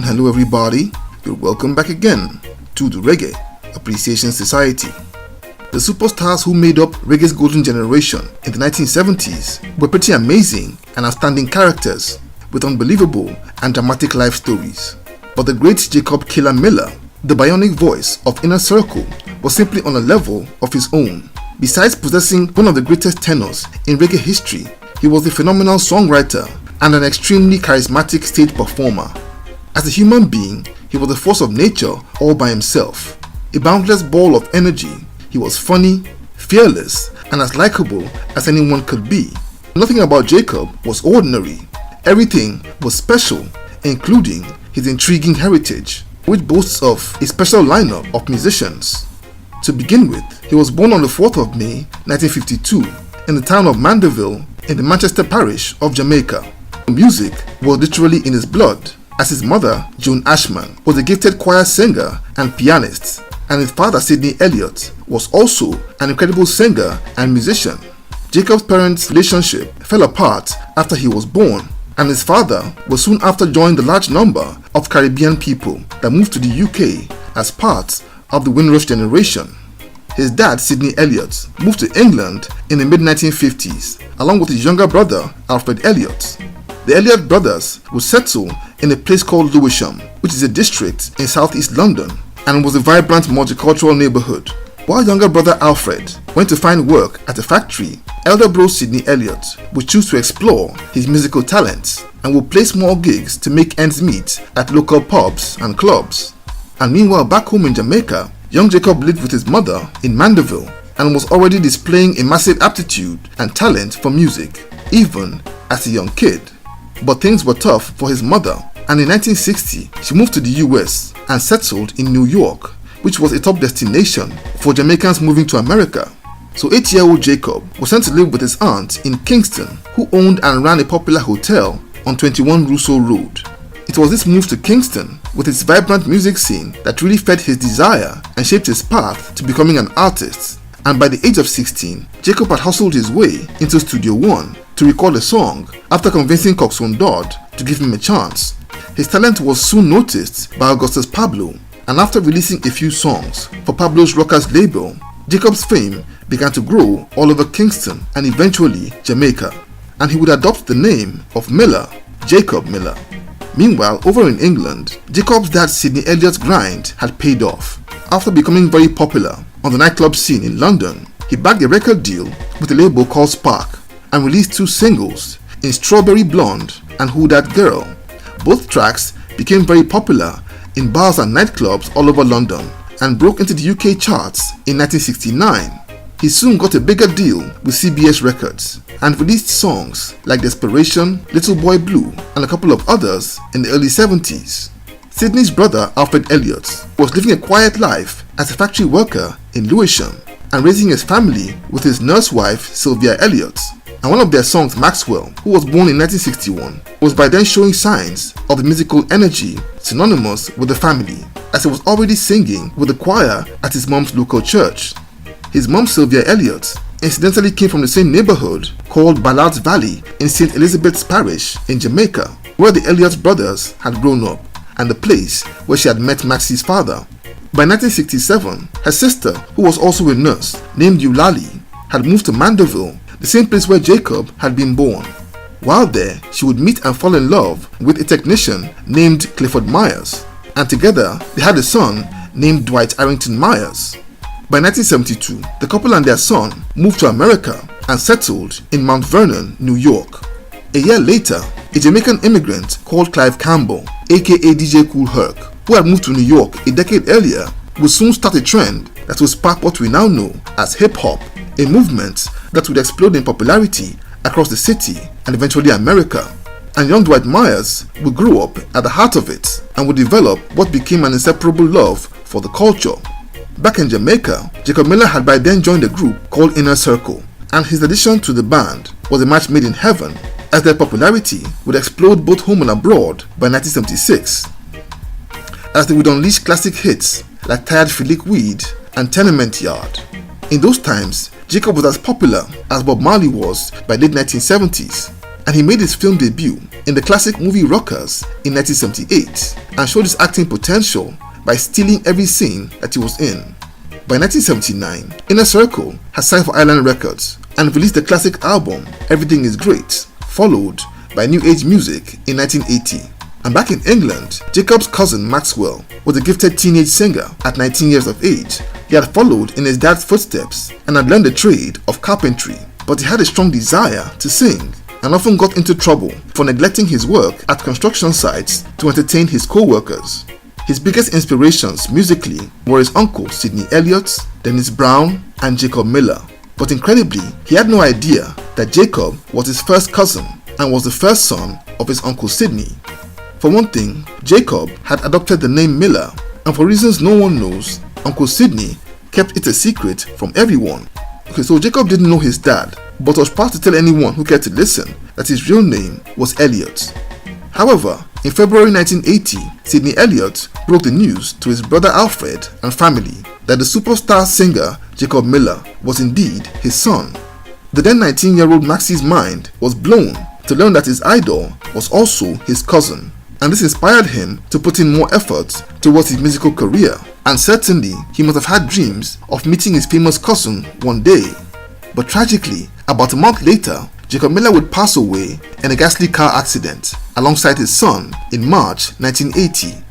And hello everybody, you're welcome back again to the Reggae Appreciation Society. The superstars who made up reggae's golden generation in the 1970s were pretty amazing and outstanding characters with unbelievable and dramatic life stories. But the great Jacob "Killer" Miller, the bionic voice of Inner Circle, was simply on a level of his own. Besides possessing one of the greatest tenors in reggae history, he was a phenomenal songwriter and an extremely charismatic stage performer. As a human being, he was a force of nature all by himself. A boundless ball of energy, he was funny, fearless, and as likable as anyone could be. Nothing about Jacob was ordinary. Everything was special, including his intriguing heritage, which boasts of a special lineup of musicians. To begin with, he was born on the 4th of May 1952 in the town of Mandeville in the Manchester parish of Jamaica. Music was literally in his blood, as his mother, Joan Ashman, was a gifted choir singer and pianist, and his father, Sidney Elliott, was also an incredible singer and musician. Jacob's parents' relationship fell apart after he was born, and his father was soon after joined the large number of Caribbean people that moved to the UK as part of the Windrush generation. His dad, Sidney Elliott, moved to England in the mid-1950s, along with his younger brother, Alfred Elliott. The Elliott brothers would settle in a place called Lewisham, which is a district in southeast London, and was a vibrant multicultural neighborhood. While younger brother Alfred went to find work at a factory, elder bro Sidney Elliott would choose to explore his musical talents and would play small gigs to make ends meet at local pubs and clubs. And meanwhile, back home in Jamaica, young Jacob lived with his mother in Mandeville and was already displaying a massive aptitude and talent for music, even as a young kid. But things were tough for his mother, and in 1960 she moved to the US and settled in New York, which was a top destination for Jamaicans moving to America. So 8-year-old Jacob was sent to live with his aunt in Kingston, who owned and ran a popular hotel on 21 Rousseau Road. It was this move to Kingston with its vibrant music scene that really fed his desire and shaped his path to becoming an artist. And by the age of 16, Jacob had hustled his way into Studio One to record a song after convincing Coxsone Dodd to give him a chance. His talent was soon noticed by Augustus Pablo, and after releasing a few songs for Pablo's Rockers label, Jacob's fame began to grow all over Kingston and eventually Jamaica, and he would adopt the name of Miller, Jacob Miller. Meanwhile, over in England, Jacob's dad Sidney Elliott's grind had paid off. After becoming very popular on the nightclub scene in London, he bagged a record deal with a label called Spark and released 2 singles in Strawberry Blonde and Who Dat Girl. Both tracks became very popular in bars and nightclubs all over London and broke into the UK charts in 1969. He soon got a bigger deal with CBS Records and released songs like Desperation, Little Boy Blue, and a couple of others in the early 70s. Sidney's brother Alfred Elliott was living a quiet life as a factory worker in Lewisham and raising his family with his nurse wife Sylvia Elliott. And one of their songs, Maxwell, who was born in 1961, was by then showing signs of the musical energy synonymous with the family, as he was already singing with the choir at his mom's local church. His mom, Sylvia Elliott, incidentally came from the same neighborhood called Ballard's Valley in St. Elizabeth's Parish in Jamaica, where the Elliott brothers had grown up, and the place where she had met Maxie's father. By 1967, her sister, who was also a nurse, named Eulalie, had moved to Mandeville, the same place where Jacob had been born. While there, she would meet and fall in love with a technician named Clifford Myers, and together they had a son named Dwight Arrington Myers. By 1972, the couple and their son moved to America and settled in Mount Vernon, New York. A year later, a Jamaican immigrant called Clive Campbell, aka DJ Kool Herc, who had moved to New York a decade earlier, would soon start a trend that would spark what we now know as hip-hop, a movement that would explode in popularity across the city and eventually America. And young Dwight Myers would grow up at the heart of it and would develop what became an inseparable love for the culture. Back in Jamaica, Jacob Miller had by then joined a group called Inner Circle, and his addition to the band was a match made in heaven, as their popularity would explode both home and abroad by 1976, as they would unleash classic hits like Tired Philic Weed and Tenement Yard. In those times, Jacob was as popular as Bob Marley was by late 1970s. and he made his film debut in the classic movie Rockers in 1978 and showed his acting potential by stealing every scene that he was in. By 1979, Inner Circle had signed for Island Records and released the classic album Everything Is Great, followed by New Age Music in 1980. And back in England, Jacob's cousin Maxwell was a gifted teenage singer at 19 years of age. He had followed in his dad's footsteps and had learned the trade of carpentry, but he had a strong desire to sing and often got into trouble for neglecting his work at construction sites to entertain his co-workers. His biggest inspirations musically were his uncle Sidney Elliott, Dennis Brown, and Jacob Miller. But incredibly, he had no idea that Jacob was his first cousin and was the first son of his uncle Sidney. For one thing, Jacob had adopted the name Miller, and for reasons no one knows, Uncle Sidney kept it a secret from everyone. So Jacob didn't know his dad, but was proud to tell anyone who cared to listen that his real name was Elliot. However, in February 1980, Sidney Elliott broke the news to his brother Alfred and family that the superstar singer Jacob Miller was indeed his son. The then 19-year-old Maxie's mind was blown to learn that his idol was also his cousin, and this inspired him to put in more effort towards his musical career, and certainly he must have had dreams of meeting his famous cousin one day. But tragically, about a month later, Jacob Miller would pass away in a ghastly car accident alongside his son in March 1980.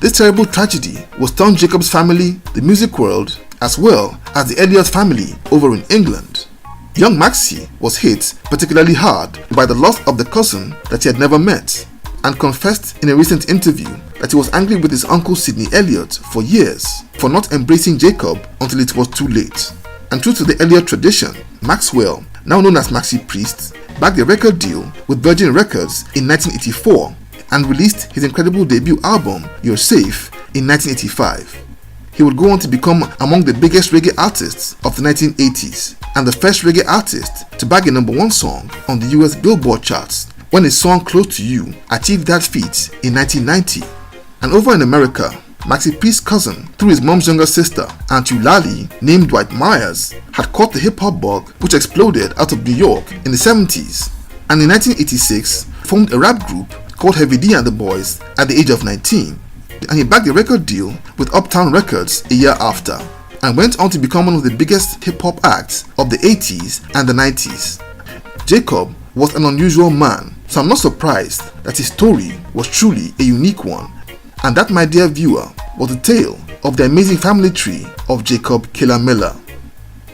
This terrible tragedy was stunned Jacob's family, the music world, as well as the Elliott family over in England. Young Maxie was hit particularly hard by the loss of the cousin that he had never met, and confessed in a recent interview that he was angry with his uncle Sidney Elliott for years for not embracing Jacob until it was too late. And true to the Elliott tradition, Maxwell, now known as Maxie Priest, bagged a record deal with Virgin Records in 1984 and released his incredible debut album You're Safe in 1985. He would go on to become among the biggest reggae artists of the 1980s and the first reggae artist to bag a #1 song on the US Billboard charts when his song Close to You achieved that feat in 1990. And over in America, Maxie Priest's cousin, through his mom's younger sister, Aunt Eulalie, named Dwight Myers, had caught the hip-hop bug which exploded out of New York in the 70s, and in 1986 formed a rap group called Heavy D and the Boys at the age of 19, and he bagged a record deal with Uptown Records a year after, and went on to become one of the biggest hip-hop acts of the 80s and the 90s. Jacob was an unusual man, so I'm not surprised that his story was truly a unique one. And that, my dear viewer, was the tale of the amazing family tree of Jacob Killer Miller.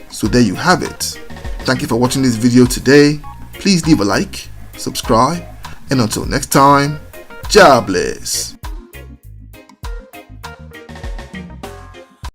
So there you have it. Thank you for watching this video today. Please leave a like, subscribe, and until next time, God bless.